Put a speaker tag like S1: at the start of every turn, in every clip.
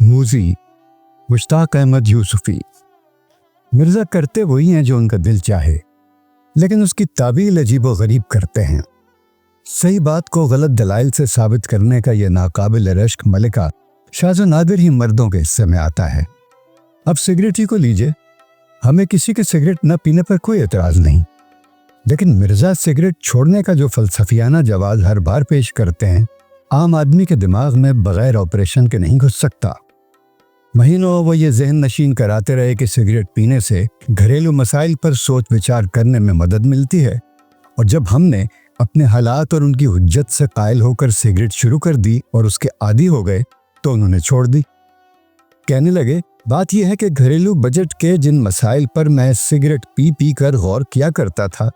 S1: موزی مشتاق احمد یوسفی۔ مرزا کرتے وہی ہیں جو ان کا دل چاہے، لیکن اس کی تعبیر عجیب و غریب کرتے ہیں۔ صحیح بات کو غلط دلائل سے ثابت کرنے کا یہ ناقابل رشک ملکہ شاذ و نادر ہی مردوں کے حصے میں آتا ہے۔ اب سگریٹ ہی کو لیجئے، ہمیں کسی کے سگریٹ نہ پینے پر کوئی اعتراض نہیں، لیکن مرزا سگریٹ چھوڑنے کا جو فلسفیانہ جواز ہر بار پیش کرتے ہیں، عام آدمی کے دماغ میں بغیر آپریشن کے نہیں گھس سکتا۔ مہینوں وہ یہ ذہن نشین کراتے رہے کہ سگریٹ پینے سے گھریلو مسائل پر سوچ وچار کرنے میں مدد ملتی ہے، اور جب ہم نے اپنے حالات اور ان کی حجت سے قائل ہو کر سگریٹ شروع کر دی اور اس کے عادی ہو گئے تو انہوں نے چھوڑ دی۔ کہنے لگے بات یہ ہے کہ گھریلو بجٹ کے جن مسائل پر میں سگریٹ پی پی کر غور کیا کرتا تھا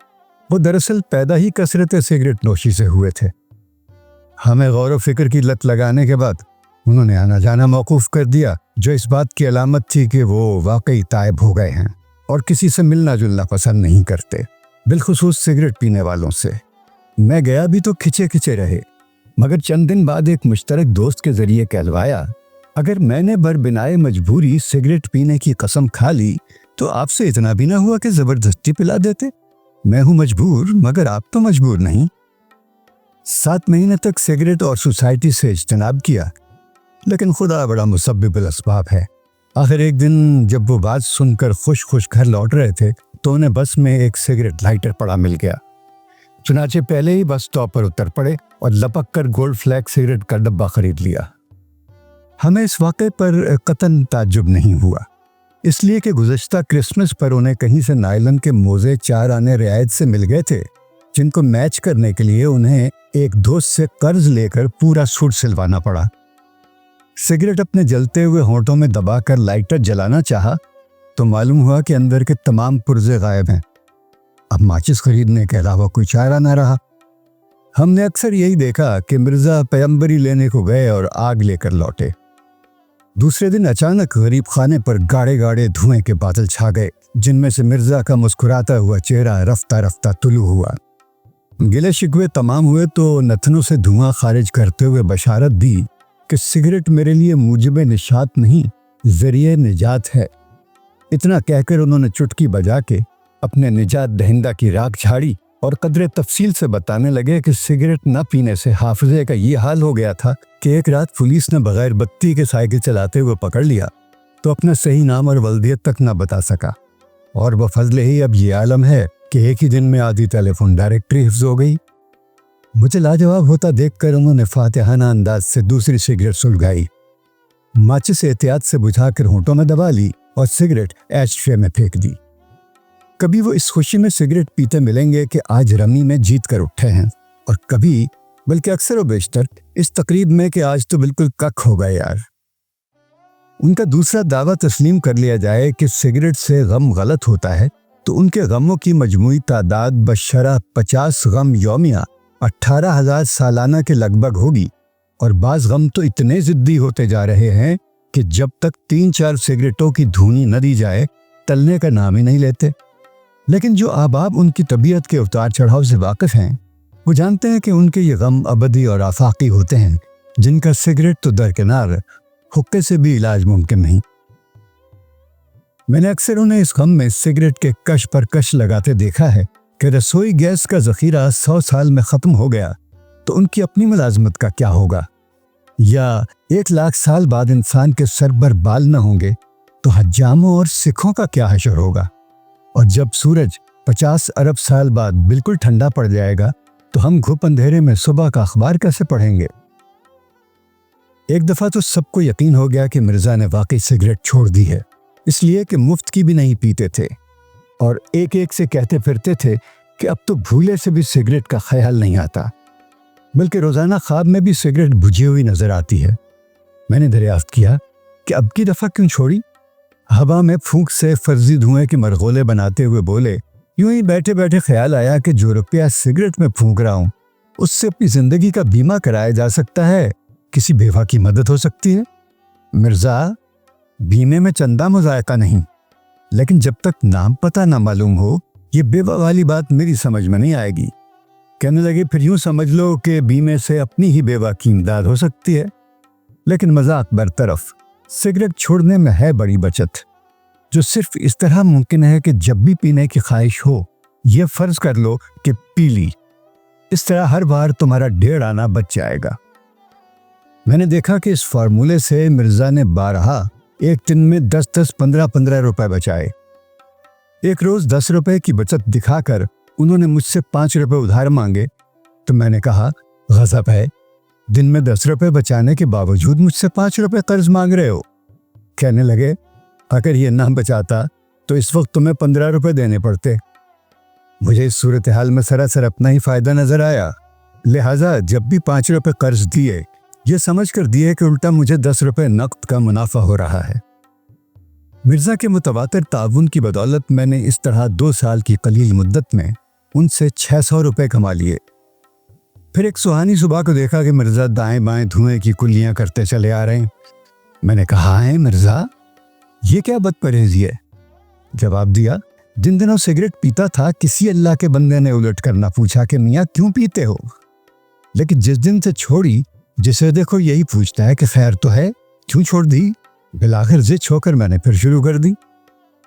S1: وہ دراصل پیدا ہی کثرت سگریٹ نوشی سے ہوئے تھے۔ ہمیں غور و فکر کی لت لگانے کے بعد انہوں نے آنا جانا موقوف کر دیا، جو اس بات کی علامت تھی کہ وہ واقعی تائب ہو گئے ہیں اور کسی سے ملنا جلنا پسند نہیں کرتے، بالخصوص سگریٹ پینے والوں سے۔ میں گیا بھی تو کھچے کھچے رہے، مگر چند دن بعد ایک مشترک دوست کے ذریعے کہلوایا اگر میں نے بربنائے مجبوری سگریٹ پینے کی قسم کھا لی تو آپ سے اتنا بھی نہ ہوا کہ زبردستی پلا دیتے۔ میں ہوں مجبور مگر آپ تو مجبور نہیں۔ 7 مہینے تک سگریٹ اور سوسائٹی سے اجتناب کیا، لیکن خدا بڑا مسبب الاسباب ہے۔ آخر ایک دن جب وہ بات سن کر خوش گھر لوٹ رہے تھے تو انہیں بس میں ایک سگریٹ لائٹر پڑا مل گیا۔ چنانچہ پہلے ہی بس اسٹاپ پر اتر پڑے اور لپک کر گولڈ فلیگ سگریٹ کا ڈبہ خرید لیا۔ ہمیں اس واقعے پر قطعاً تعجب نہیں ہوا، اس لیے کہ گزشتہ کرسمس پر انہیں کہیں سے نائلن کے موزے 4 آنے رعایت سے مل گئے تھے، جن کو میچ کرنے کے لیے انہیں ایک دوست سے قرض لے کر پورا سوٹ سلوانا پڑا۔ سگریٹ اپنے جلتے ہوئے ہونٹوں میں دبا کر لائٹر جلانا چاہا تو معلوم ہوا کہ اندر کے تمام پرزے غائب ہیں۔ اب ماچس خریدنے کے علاوہ کوئی چارہ نہ رہا۔ ہم نے اکثر یہی دیکھا کہ مرزا پیمبری لینے کو گئے اور آگ لے کر لوٹے۔ دوسرے دن اچانک غریب خانے پر گاڑے گاڑے دھوئیں کے بادل چھا گئے، جن میں سے مرزا کا مسکراتا ہوا چہرہ رفتہ رفتہ طلوع ہوا۔ گلے شکوے تمام ہوئے تو نتنوں سے دھواں خارج کرتے ہوئے بشارت دی کہ سگریٹ میرے لیے موجب نشاط نہیں، ذریعہ نجات ہے۔ اتنا کہہ کر انہوں نے چٹکی بجا کے اپنے نجات دہندہ کی راکھ جھاڑی اور قدرے تفصیل سے بتانے لگے کہ سگریٹ نہ پینے سے حافظے کا یہ حال ہو گیا تھا کہ ایک رات پولیس نے بغیر بتی کے سائیکل چلاتے ہوئے پکڑ لیا تو اپنا صحیح نام اور ولدیت تک نہ بتا سکا، اور بفضل ہی اب یہ عالم ہے کہ ایک ہی دن میں آدھی ٹیلی فون ڈائریکٹری حفظ ہو گئی۔ مجھے لاجواب ہوتا دیکھ کر انہوں نے فاتحانہ انداز سے دوسری سگریٹ سلگائی، ماچس احتیاط سے بجھا کر ہونٹوں میں دبا لی اور سگریٹ ایش ٹرے میں پھینک دی۔ کبھی وہ اس خوشی میں سگریٹ پیتے ملیں گے کہ آج رمی میں جیت کر اٹھے ہیں، اور کبھی بلکہ اکثر و بیشتر اس تقریب میں کہ آج تو بالکل کک ہو گئے یار۔ ان کا دوسرا دعویٰ تسلیم کر لیا جائے کہ سگریٹ سے غم غلط ہوتا ہے تو ان کے غموں کی مجموعی تعداد بشرح 50 غم یومیہ 18,000 سالانہ کے لگ بھگ ہوگی، اور بعض غم تو اتنے ضدی ہوتے جا رہے ہیں کہ جب تک 3-4 سگریٹوں کی دھونی نہ دی جائے ٹلنے کا نام ہی نہیں لیتے۔ لیکن جو احباب ان کی طبیعت کے اتار چڑھاؤ سے واقف ہیں وہ جانتے ہیں کہ ان کے یہ غم ابدی اور آفاقی ہوتے ہیں، جن کا سگریٹ تو درکنار، حقے سے بھی علاج ممکن نہیں۔ میں نے اکثر انہیں اس غم میں سگریٹ کے کش پر کش لگاتے دیکھا ہے کہ رسوئی گیس کا ذخیرہ 100 سال میں ختم ہو گیا تو ان کی اپنی ملازمت کا کیا ہوگا، یا 1,00,000 سال بعد انسان کے سر پر بال نہ ہوں گے تو حجاموں اور سکھوں کا کیا حشر ہوگا، اور جب سورج 50 ارب سال بعد بالکل ٹھنڈا پڑ جائے گا تو ہم گھپ اندھیرے میں صبح کا اخبار کیسے پڑھیں گے۔ ایک دفعہ تو سب کو یقین ہو گیا کہ مرزا نے واقعی سگریٹ چھوڑ دی ہے، اس لیے کہ مفت کی بھی نہیں پیتے تھے، اور ایک ایک سے کہتے پھرتے تھے کہ اب تو بھولے سے بھی سگریٹ کا خیال نہیں آتا، بلکہ روزانہ خواب میں بھی سگریٹ بجھی ہوئی نظر آتی ہے۔ میں نے دریافت کیا کہ اب کی دفعہ کیوں چھوڑی؟ ہوا میں پھونک سے فرضی دھوئیں کے مرغولے بناتے ہوئے بولے، یوں ہی بیٹھے بیٹھے خیال آیا کہ جو روپیہ سگریٹ میں پھونک رہا ہوں اس سے اپنی زندگی کا بیمہ کرایا جا سکتا ہے، کسی بیوہ کی مدد ہو سکتی ہے۔ مرزا، بیمے میں چندہ مذائقہ نہیں، لیکن جب تک نام پتہ نہ معلوم ہو یہ بیوہ والی بات میری سمجھ میں نہیں آئے گی۔ کہنے لگے پھر یوں سمجھ لو کہ بیمے سے اپنی ہی بیوہ کی امداد ہو سکتی ہے۔ لیکن مذاق برطرف، सिगरेट छोड़ने में है बड़ी बचत, जो सिर्फ इस तरह मुमकिन है कि जब भी पीने की ख्वाहिश हो, ये फर्ज कर लो कि पी ली। इस तरह हर बार तुम्हारा 1.5 आना बच जाएगा। मैंने देखा कि इस फार्मूले से मिर्जा ने 12 एक दिन में 10-10, 15-15 रुपए बचाए। एक रोज 10 रुपए की बचत दिखाकर उन्होंने मुझसे 5 रुपए उधार मांगे तो मैंने कहा, गजब है, दिन में 10 रुपए बचाने के बावजूद मुझसे 5 रुपए कर्ज मांग रहे हो। कहने लगे, अगर ये ना बचाता तो इस वक्त तुम्हें 15 रुपए देने पड़ते। मुझे इस सूरत हाल में सरासर अपना ही फायदा नजर आया, लिहाजा जब भी 5 रुपए कर्ज दिए, ये समझ कर दिए कि उल्टा मुझे 10 रुपए नकद का मुनाफा हो रहा है। मिर्जा के मुतवातिर ताउन की बदौलत मैंने इस तरह 2 साल की कलील मुद्दत में उनसे 600 रुपए कमा लिए। फिर एक सुहानी सुबह को देखा कि मिर्जा दाएं बाएं धुएं की कुल्लियां करते चले आ रहे हैं। मैंने कहा, है मिर्जा, ये क्या बदपरहेजी है? जवाब दिया, जिन दिनों सिगरेट पीता था किसी अल्लाह के बंदे ने उलट करना पूछा कि मियाँ क्यों पीते हो, लेकिन जिस दिन से छोड़ी, जिसे देखो यही पूछता है कि खैर तो है, क्यों छोड़ दी? बिलाखिर जिद छोकर मैंने फिर शुरू कर दी।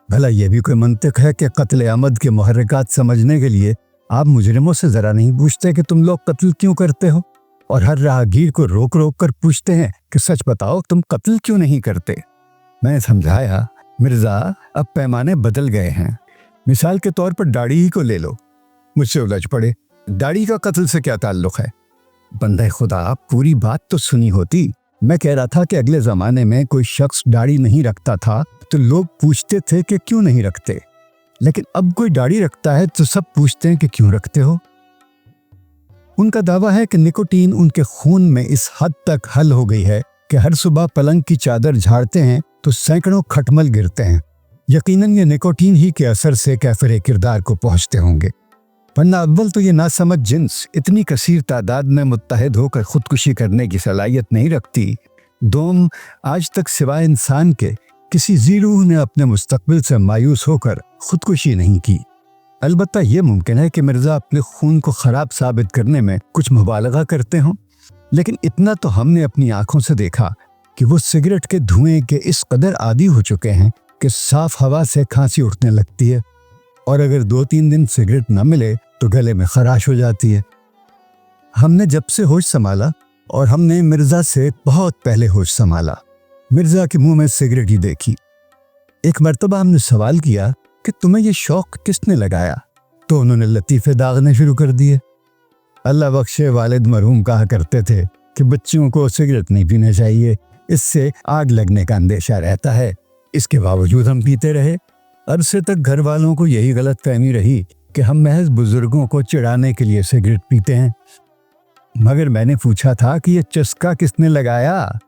S1: भला ये भी कोई मंतिक है कि कत्ल आमद के मुहर्रिकात समझने के लिए आप मुजरिमों से ज़रा नहीं पूछते कि तुम लोग कत्ल क्यों करते हो, और हर राहगीर को रोक रोक कर पूछते हैं कि सच बताओ तुम कत्ल क्यों नहीं करते? मैंने समझाया, मिर्ज़ा अब पैमाने बदल गए हैं। मिसाल के तौर पर दाढ़ी ही को ले लो। मुझसे उलझ पड़े, दाढ़ी का कत्ल से क्या ताल्लुक़ है? बंदे खुदा, पूरी बात तो सुनी होती। मैं कह रहा था कि अगले ज़माने में कोई शख्स दाढ़ी नहीं रखता था तो लोग पूछते थे कि क्यों नहीं रखते, लेकिन अब कोई दाढ़ी रखता है तो सब पूछते हैं कि क्यों रखते हो। उनका दावा है कि निकोटीन उनके खून में इस हद तक हल हो गई है कि हर सुबह पलंग की चादर झाड़ते हैं तो सैकड़ों खटमल गिरते हैं। यकीनन ये निकोटीन ही के असर से कैफरे किरदार को पहुंचते होंगे, वरना अव्वल तो ये नासमझ जिन्स इतनी कसीर तादाद में मुत्तहद होकर खुदकुशी करने की सलाहियत नहीं रखती। दोम, आज तक सिवाय इंसान के किसी ज़ीरूह ने अपने मुस्तकबिल से मायूस होकर खुदकुशी नहीं की। अलबत्ता ये मुमकिन है कि मिर्ज़ा अपने खून को ख़राब साबित करने में कुछ मुबालगा करते हों, लेकिन इतना तो हमने अपनी आंखों से देखा कि वो सिगरेट के धुएं के इस कदर आदी हो चुके हैं कि साफ हवा से खांसी उठने लगती है, और अगर 2-3 दिन सिगरेट न मिले तो गले में खराश हो जाती है। हमने जब से होश संभाला, और हमने मिर्ज़ा से बहुत पहले होश संभाला, मिर्ज़ा के मुंह में सिगरेट ही देखी। एक मर्तबा हमने सवाल किया कि तुम्हें ये शौक किसने लगाया, तो उन्होंने लतीफ़े दागने शुरू कर दिए। अल्लाह बख्शे, वालिद मरहूम कहा करते थे कि बच्चों को सिगरेट नहीं पीना चाहिए, इससे आग लगने का अंदेशा रहता है। इसके बावजूद हम पीते रहे। अरसे तक घर वालों को यही गलत फहमी रही कि हम महज बुजुर्गों को चिढ़ाने के लिए सिगरेट पीते हैं। मगर मैंने पूछा था कि ये चस्का किसने लगाया?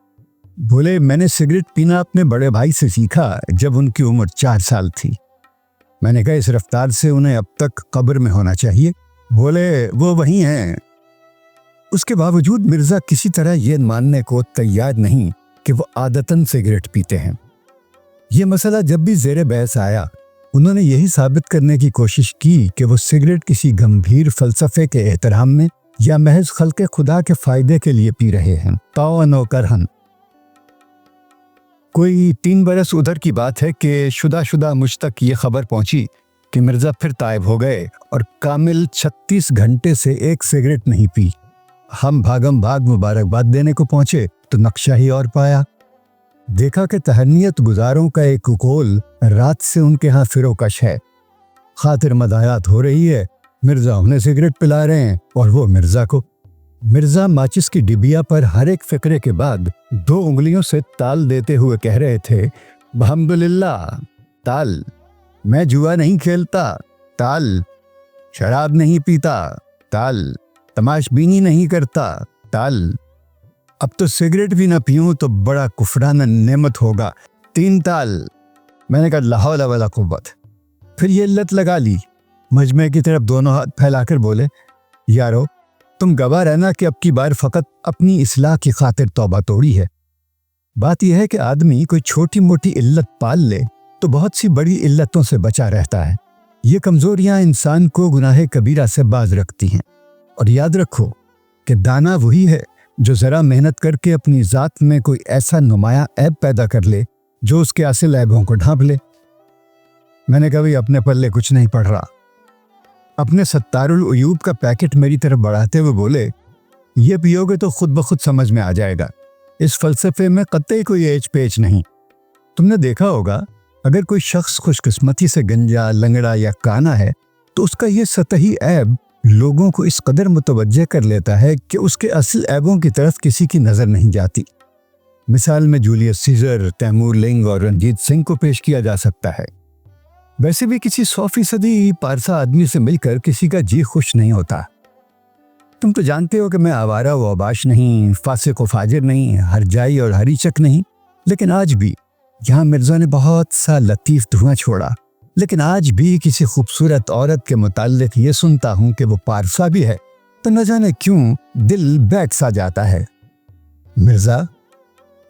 S1: बोले, मैंने सिगरेट पीना अपने बड़े भाई से सीखा जब उनकी उम्र 4 साल थी। मैंने कहा, इस रफ्तार से उन्हें अब तक कब्र में होना चाहिए। बोले, वो वही हैं। उसके बावजूद मिर्ज़ा किसी तरह ये मानने को तैयार नहीं कि वो आदतन सिगरेट पीते हैं। ये मसला जब भी ज़ेरे बहस आया, उन्होंने यही साबित करने की कोशिश की कि वो सिगरेट किसी गंभीर फ़लसफ़े के एहतराम में या महज खल्क़े खुदा के फ़ायदे के लिए पी रहे हैं, तौअन व करहन। कोई 3 बरस उधर की बात है कि शुदा मुझ तक ये खबर पहुंची कि मिर्ज़ा फिर तायब हो गए और कामिल 36 घंटे से एक सिगरेट नहीं पी। हम भागम भाग मुबारकबाद देने को पहुंचे तो नक्शा ही और पाया। देखा कि तहनीत गुजारों का एक कोल रात से उनके यहाँ फिरोकश है। खातिर मदायात हो रही है, मिर्ज़ा उन्हें सिगरेट पिला रहे हैं और वो मिर्ज़ा को। मिर्ज़ा माचिस की डिबिया पर हर एक फ़िक्रे के बाद 2 उंगलियों से ताल देते हुए कह रहे थे, अल्हम्दुलिल्लाह, ताल। मैं जुआ नहीं खेलता, ताल। शराब नहीं पीता, ताल। तमाशबीनी नहीं करता, ताल। अब तो सिगरेट भी ना पीऊं तो बड़ा कुफराना नेमत होगा, 3 ताल। मैंने कहा, ला हौला वला कुव्वत। फिर ये लत लगा ली। मजमे की तरफ दोनों हाथ फैलाकर बोले, यारो, तुम गवाह रहना कि अब की बार फ़कत अपनी इस्लाह की खातिर तौबा तोड़ी है। बात यह है कि आदमी कोई छोटी मोटी इल्लत पाल ले तो बहुत सी बड़ी इल्लतों से बचा रहता है। ये कमज़ोरियाँ इंसान को गुनाह कबीरा से बाज रखती हैं। और याद रखो कि दाना वही है जो ज़रा मेहनत करके अपनी ज़ात में कोई ऐसा नुमाया ऐब पैदा कर ले जो उसके असल ऐबों को ढांप ले। मैंने कभी अपने पल्ले कुछ नहीं पढ़ रहा। अपने सत्तारुल उयूब का पैकेट मेरी तरफ बढ़ाते हुए बोले, ये पियोगे तो खुद ब खुद समझ में आ जाएगा, इस फलसफे में कतई कोई एच पेच नहीं। तुमने देखा होगा, अगर कोई शख्स खुशकिस्मती से गंजा, लंगड़ा या काना है तो उसका ये सतही ऐब लोगों को इस कदर मुतवज्जे कर लेता है कि उसके असल ऐबों की तरफ किसी की नज़र नहीं जाती। मिसाल में जूलियस सीजर, तैमूर लिंग और रंजीत सिंह को पेश किया जा सकता है। वैसे भी किसी 100% पारसा आदमी से मिलकर किसी का जी खुश नहीं होता। तुम तो जानते हो कि मैं आवारा व अबाश नहीं, फासिक व फाजिर नहीं, हरजाई और हरीचक नहीं, लेकिन आज भी यहाँ मिर्ज़ा ने बहुत सा लतीफ़ धुआं छोड़ा। लेकिन आज भी किसी खूबसूरत औरत के मुताल्लिक ये सुनता हूँ कि वो पारसा भी है तो न जाने क्यों दिल बैठ सा जाता है। मिर्ज़ा,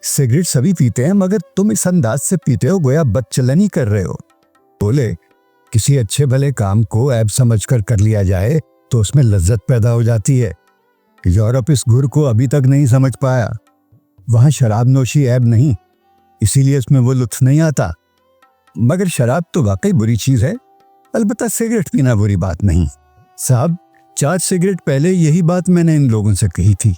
S1: सिगरेट सभी पीते हैं, मगर तुम इस अंदाज से पीते हो गोया बदचलनी कर रहे हो। बोले, किसी अच्छे भले काम को ऐब समझकर कर लिया जाए तो उसमें लज्जत पैदा हो जाती है। यूरोप इस गुर को अभी तक नहीं समझ पाया। वहाँ शराब नोशी ऐब नहीं, इसीलिए इसमें वो लुत्फ नहीं आता। मगर शराब तो वाकई बुरी चीज़ है, अलबत्ता सिगरेट पीना बुरी बात नहीं। साहब, 4 सिगरेट पहले यही बात मैंने इन लोगों से कही थी।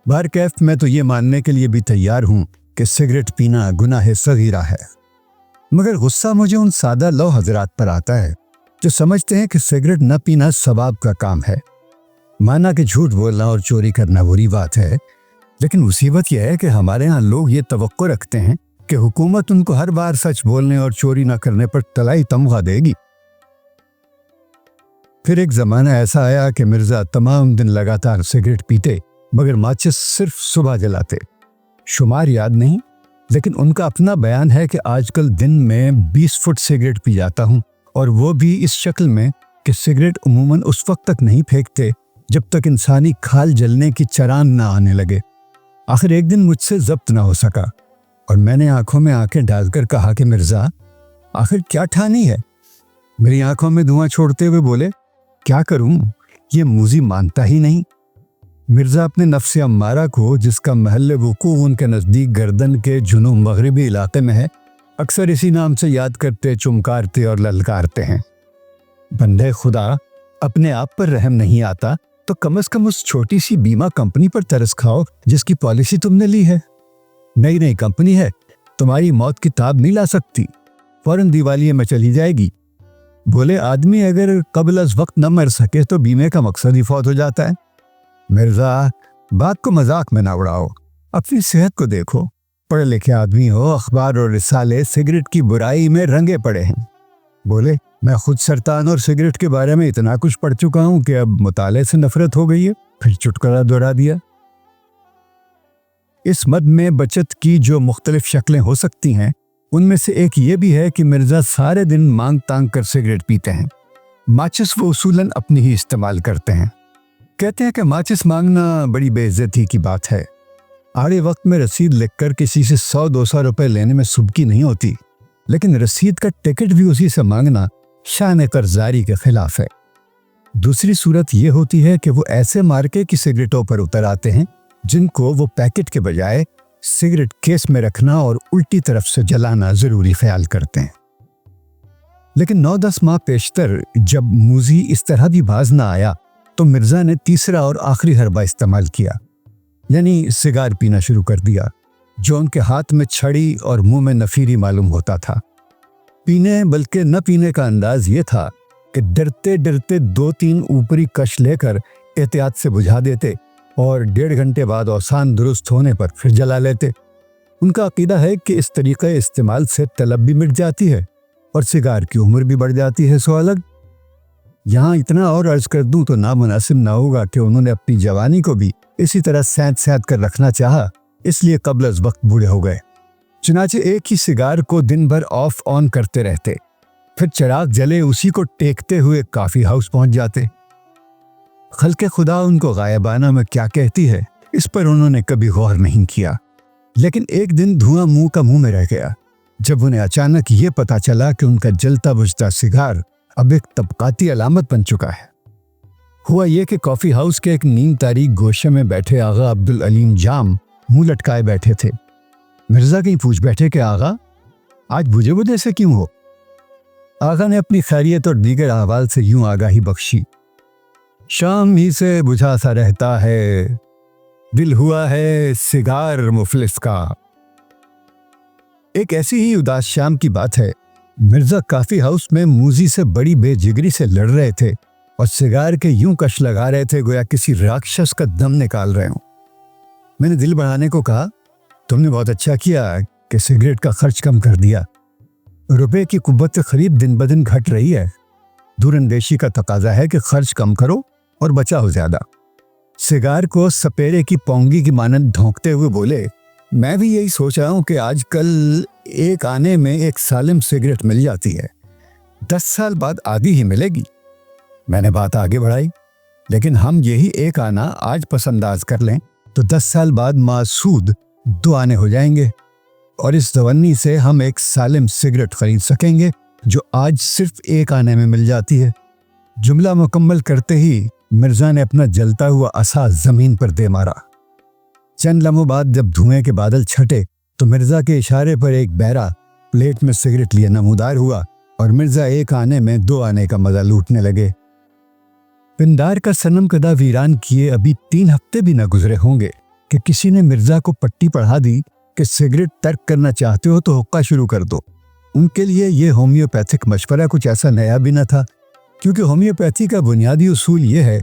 S1: बार कैफ मैं तो ये मानने के लिए भी तैयार हूँ कि सिगरेट पीना गुनाह सगीरा है, मगर गुस्सा मुझे उन सादा लो हजरात पर आता है जो समझते हैं कि सिगरेट न पीना सवाब का काम है। माना कि झूठ बोलना और चोरी करना बुरी बात है, लेकिन मुसीबत यह है कि हमारे यहाँ लोग ये तवक्को रखते हैं कि हुकूमत उनको हर बार सच बोलने और चोरी न करने पर तलाई तमगा देगी। फिर एक ज़माना ऐसा आया कि मिर्ज़ा तमाम दिन लगातार सिगरेट पीते, मगर माचिस सिर्फ सुबह जलाते। शुमार याद नहीं, लेकिन उनका अपना बयान है कि आजकल दिन में 20 फुट सिगरेट पी जाता हूँ, और वो भी इस शक्ल में कि सिगरेट उमूमन उस वक्त तक नहीं फेंकते जब तक इंसानी खाल जलने की चरान ना आने लगे। आखिर एक दिन मुझसे जब्त ना हो सका और मैंने आंखों में आंखें डालकर कहा कि मिर्ज़ा, आखिर क्या ठानी है? मेरी आंखों में धुआं छोड़ते हुए बोले, क्या करूं, ये मूजी मानता ही नहीं। मिर्ज़ा अपने नफ्स अम्मारा को, जिसका महल वुकू उनके नज़दीक गर्दन के जुनूब मगरबी इलाके में है, अक्सर इसी नाम से याद करते, चुमकारते और ललकारते हैं। बंदे खुदा, अपने आप पर रहम नहीं आता तो कम से कम उस छोटी सी बीमा कंपनी पर तरस खाओ जिसकी पॉलिसी तुमने ली है। नई नई कंपनी है, तुम्हारी मौत की ताब नहीं ला सकती, फौरन दिवालिये में चली जाएगी। बोले, आदमी अगर कबल अज वक्त न मर सके तो बीमे का मकसद ही फौत हो जाता है। मिर्ज़ा, बात को मजाक में ना उड़ाओ, अपनी सेहत को देखो। पढ़े लिखे आदमी हो, अखबार और रिसाले सिगरेट की बुराई में रंगे पड़े हैं। बोले, मैं खुद सरतान और सिगरेट के बारे में इतना कुछ पढ़ चुका हूँ कि अब मुताले से नफरत हो गई है। फिर चुटकुला दोहरा दिया। इस मद में बचत की जो मुख्तलिफ शक्लें हो सकती हैं, उनमें से एक ये भी है कि मिर्ज़ा सारे दिन मांग तांग कर सिगरेट पीते हैं। माचिस वो उसूलन अपनी ही इस्तेमाल करते हैं। कहते हैं कि माचिस मांगना बड़ी बेइज्जती की बात है। आड़े वक्त में रसीद लिखकर किसी से 100-200 रुपए लेने में सुबकी नहीं होती, लेकिन रसीद का टिकट भी उसी से मांगना शान कर्ज़दारी के खिलाफ है। दूसरी सूरत ये होती है कि वो ऐसे मार्के की सिगरेटों पर उतर आते हैं जिनको वो पैकेट के बजाय सिगरेट केस में रखना और उल्टी तरफ से जलाना ज़रूरी ख्याल करते हैं। लेकिन 9-10 माह पेशतर जब मूजी इस तरह भी बाज ना आया तो मिर्ज़ा ने तीसरा और आखिरी हरबा इस्तेमाल किया, यानी सिगार पीना शुरू कर दिया, जो उनके हाथ में छड़ी और मुंह में नफीरी मालूम होता था। पीने बल्कि न पीने का अंदाज ये था कि डरते डरते 2-3 ऊपरी कश लेकर एहतियात से बुझा देते और 1.5 घंटे बाद औसान दुरुस्त होने पर फिर जला लेते। उनका अकीदा है कि इस तरीक़े इस्तेमाल से तलब भी मिट जाती है और सिगार की उम्र भी बढ़ जाती है। सो अलग यहाँ इतना और अर्ज कर दूं तो नामुनासिब ना होगा कि उन्होंने अपनी जवानी को भी इसी तरह सैंत सैंत कर रखना चाहा, इसलिए कबल अज वक्त बूढ़े हो गए। चुनाचे एक ही सिगार को दिन भर ऑफ ऑन करते रहते, फिर चिराग जले उसी को टेकते हुए काफ़ी हाउस पहुंच जाते। खल्के खुदा उनको गायबाना में क्या कहती है, इस पर उन्होंने कभी गौर नहीं किया। लेकिन एक दिन धुआं मुंह का मुंह में रह गया जब उन्हें अचानक ये पता चला कि उनका जलता बुझता सिगार अब एक तबकाती अलामत बन चुका है। ہوا یہ کہ کافی ہاؤس کے ایک نیم تاریک گوشے میں بیٹھے آغا عبدالعلیم جام منہ لٹکائے بیٹھے تھے۔ مرزا کہیں پوچھ بیٹھے کہ آغا آج بجھے بجھے سے کیوں ہو؟ آغا نے اپنی خیریت اور دیگر احوال سے یوں آگاہی بخشی، شام ہی سے بجھا سا رہتا ہے، دل ہوا ہے سگار مفلس کا۔ ایک ایسی ہی اداس شام کی بات ہے، مرزا کافی ہاؤس میں موزی سے بڑی بے جگری سے لڑ رہے تھے اور سگار کے یوں کش لگا رہے تھے گویا کسی راکشس کا دم نکال رہے ہوں۔ میں نے دل بڑھانے کو کہا، تم نے بہت اچھا کیا کہ سگریٹ کا خرچ کم کر دیا، روپے کی قوت خرید دن بدن گھٹ رہی ہے، دور اندیشی کا تقاضا ہے کہ خرچ کم کرو اور بچاؤ زیادہ۔ سگار کو سپیرے کی پونگی کی مانند دھونکتے ہوئے بولے، میں بھی یہی سوچ رہا ہوں کہ آج کل ایک آنے میں ایک سالم سگریٹ مل جاتی ہے، 10 سال بعد آدھی ہی ملے گی۔ میں نے بات آگے بڑھائی، لیکن ہم یہی ایک آنا آج پس انداز کر لیں تو 10 سال بعد ماسود 2 آنے ہو جائیں گے، اور اس تونی سے ہم ایک سالم سگریٹ خرید سکیں گے جو آج صرف ایک آنے میں مل جاتی ہے۔ جملہ مکمل کرتے ہی مرزا نے اپنا جلتا ہوا عصا زمین پر دے مارا۔ چند لمحوں بعد جب دھوئیں کے بادل چھٹے تو مرزا کے اشارے پر ایک بہرا پلیٹ میں سگریٹ لیے نمودار ہوا اور مرزا ایک آنے میں 2 آنے کا مزہ لوٹنے لگے۔ پندار کا صنم کدہ ویران کیے ابھی 3 ہفتے بھی نہ گزرے ہوں گے کہ کسی نے مرزا کو پٹی پڑھا دی کہ سگریٹ ترک کرنا چاہتے ہو تو حقہ شروع کر دو۔ ان کے لیے یہ ہومیوپیتھک مشورہ کچھ ایسا نیا بھی نہ تھا، کیونکہ ہومیوپیتھی کا بنیادی اصول یہ ہے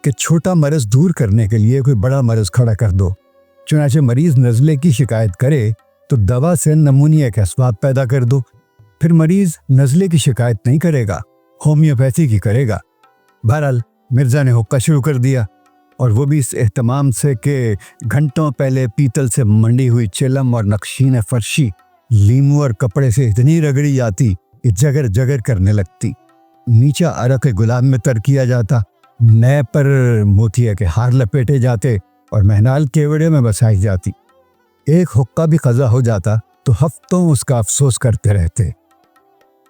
S1: کہ چھوٹا مرض دور کرنے کے لیے کوئی بڑا مرض کھڑا کر دو۔ چنانچہ مریض نزلے کی شکایت کرے تو دوا سے نمونیا کے اسباب پیدا کر دو، پھر مریض نزلے کی شکایت نہیں کرے گا، ہومیوپیتھی کی کرے گا۔ بہرحال مرزا نے حقہ شروع کر دیا، اور وہ بھی اس اہتمام سے کہ گھنٹوں پہلے پیتل سے منڈی ہوئی چلم اور نقشین فرشی لیمو اور کپڑے سے اتنی رگڑی جاتی کہ جگر جگر کرنے لگتی، نیچا عرق گلاب میں تر کیا جاتا، نئے پر موتیا کے ہار لپیٹے جاتے اور مہنال کیوڑے میں بسائی جاتی۔ ایک حقہ بھی قضا ہو جاتا تو ہفتوں اس کا افسوس کرتے رہتے۔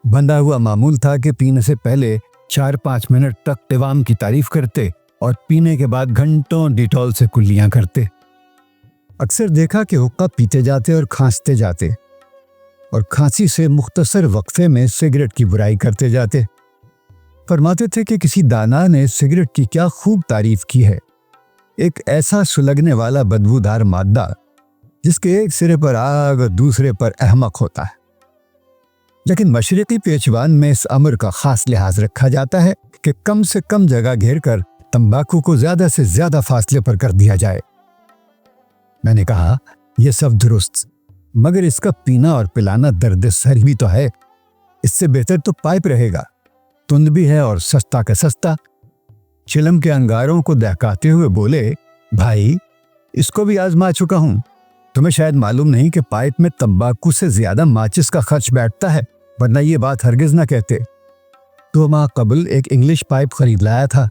S1: بندہ ہوا معمول تھا کہ پینے سے پہلے 4-5 منٹ تک قوام کی تعریف کرتے اور پینے کے بعد گھنٹوں ڈیٹول سے کلیاں کرتے۔ اکثر دیکھا کہ حقہ پیتے جاتے اور کھانستے جاتے، اور کھانسی سے مختصر وقفے میں سگریٹ کی برائی کرتے جاتے۔ فرماتے تھے کہ کسی دانا نے سگریٹ کی کیا خوب تعریف کی ہے، ایک ایسا سلگنے والا بدبودار مادہ جس کے ایک سرے پر آگ اور دوسرے پر احمق ہوتا ہے۔ لیکن مشرقی پیچوان میں اس امر کا خاص لحاظ رکھا جاتا ہے کہ کم سے کم جگہ گھیر کر تمباکو کو زیادہ سے زیادہ فاصلے پر کر دیا جائے۔ میں نے کہا، یہ سب درست، مگر اس کا پینا اور پلانا درد سر بھی تو ہے، اس سے بہتر تو پائپ رہے گا، تند بھی ہے اور سستا کا سستا۔ چلم کے انگاروں کو دہکاتے ہوئے بولے، بھائی اس کو بھی آزما چکا ہوں، تمہیں شاید معلوم نہیں کہ پائپ میں تمباکو سے زیادہ ماچس کا خرچ بیٹھتا ہے، ورنہ یہ بات ہرگز نہ کہتے۔ 2 ماہ قبل ایک انگلش پائپ خرید لایا تھا،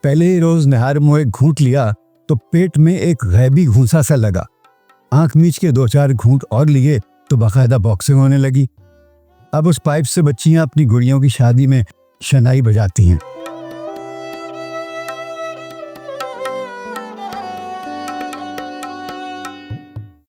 S1: پہلے ہی روز نہار منہ ایک گھونٹ لیا تو پیٹ میں ایک غیبی گھونسا سا لگا، آنکھ میچ کے 2-4 گھونٹ اور لیے تو باقاعدہ باکسنگ ہونے لگی۔ اب اس پائپ سے بچیاں اپنی گڑیوں کی شادی میں شنائی بجاتی ہیں۔